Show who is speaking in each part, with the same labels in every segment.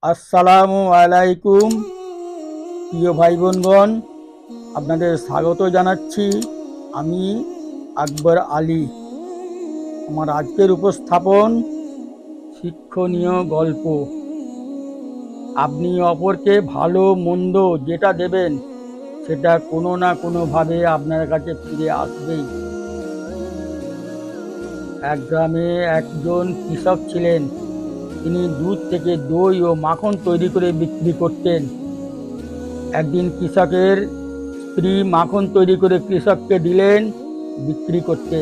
Speaker 1: আসসালামু আলাইকুম প্রিয় ভাই বোনগণ, আপনাদের স্বাগত জানাচ্ছি। আমি আকবর আলী। আমার আজকের উপস্থাপন শিক্ষণীয় গল্প। আপনি অপরকে ভালো মন্দ যেটা দেবেন সেটা কোনো না কোনোভাবে আপনার কাছে ফিরে আসবেই। এক গ্রামে একজন কৃষক ছিলেন। তিনি দুধ থেকে দই ও মাখন তৈরি করে বিক্রি করতেন। একদিন কৃষকের স্ত্রী মাখন তৈরি করে কৃষককে দিলেন বিক্রি করতে।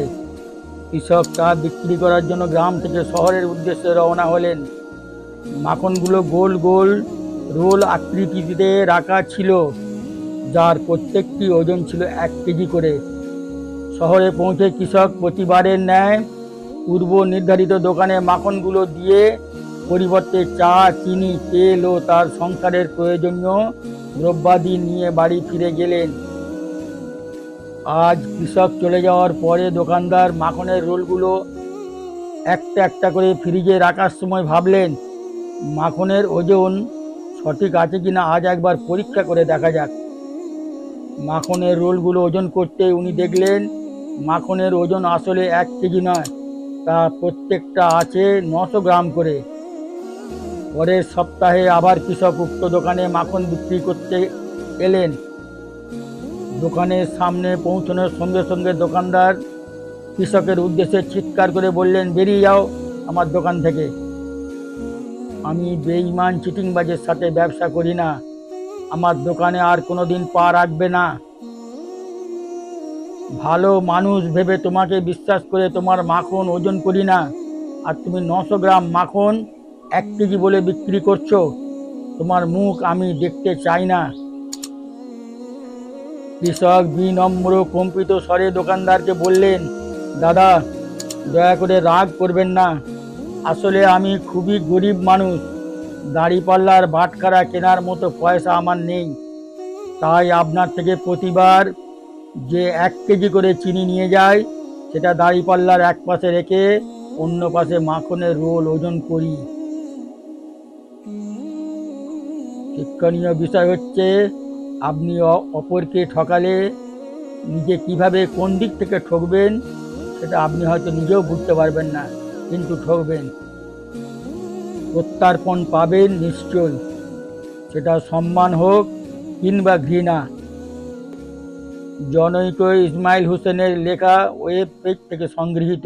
Speaker 1: কৃষক তা বিক্রি করার জন্য গ্রাম থেকে শহরের উদ্দেশ্যে রওনা হলেন। মাখনগুলো গোল গোল রোল আকৃতিতে রাখা ছিল, যার প্রত্যেকটি ওজন ছিল 1 কেজি করে। শহরে পৌঁছে কৃষক প্রতিবারের ন্যায় পূর্ব নির্ধারিত দোকানে মাখনগুলো দিয়ে পরিবর্তে চা, চিনি, তেল ও তার সংসারের প্রয়োজনীয় দ্রব্যাদি নিয়ে বাড়ি ফিরে গেলেন। আজ কৃষক চলে যাওয়ার পরে দোকানদার মাখনের রোলগুলো একটা একটা করে ফ্রিজে রাখার সময় ভাবলেন, মাখনের ওজন সঠিক আছে কিনা আজ একবার পরীক্ষা করে দেখা যাক। মাখনের রোলগুলো ওজন করতে উনি দেখলেন মাখনের ওজন আসলে 1 কেজি নয়, তা প্রত্যেকটা আছে 900 গ্রাম করে। পরের সপ্তাহে আবার কৃষক উক্ত দোকানে মাখন বিক্রি করতে এলেন। দোকানের সামনে পৌঁছানোর সঙ্গে সঙ্গে দোকানদার কৃষকের উদ্দেশ্যে চিৎকার করে বললেন, বেরিয়ে যাও আমার দোকান থেকে। আমি বেঈমান চিটিংবাজের সাথে ব্যবসা করি না। আমার দোকানে আর কোনোদিন পা রাখবে না। ভালো মানুষ ভেবে তোমাকে বিশ্বাস করে তোমার মাখন ওজন করি না, আর তুমি 900 গ্রাম মাখন 1 কেজি বলে বিক্রি করছো। তোমার মুখ আমি দেখতে চাই না। কৃষক বিনম্র কম্পিত স্বরে দোকানদারকে বললেন, দাদা, দয়া করে রাগ করবেন না। আসলে আমি খুবই গরিব মানুষ। দাড়িপাল্লার বাটখারা কেনার মতো পয়সা আমার নেই। তাই আপনার থেকে প্রতিবার যে 1 কেজি করে চিনি নিয়ে যায় সেটা দাড়িপাল্লার এক পাশে রেখে অন্য পাশে মাখনের রোল ওজন করি। শিক্ষণীয় বিষয় হচ্ছে, আপনি অপরকে ঠকালে নিজে কিভাবে কোন দিক থেকে ঠকবেন সেটা আপনি হয়তো নিজেও বুঝতে পারবেন না, কিন্তু ঠকবেন। প্রত্যার্পণ পাবেন নিশ্চয়, সেটা সম্মান হোক কিংবা ঘৃণা। জনৈক ইসমাইল হোসেনের লেখা ওয়েব পেজ থেকে সংগৃহীত।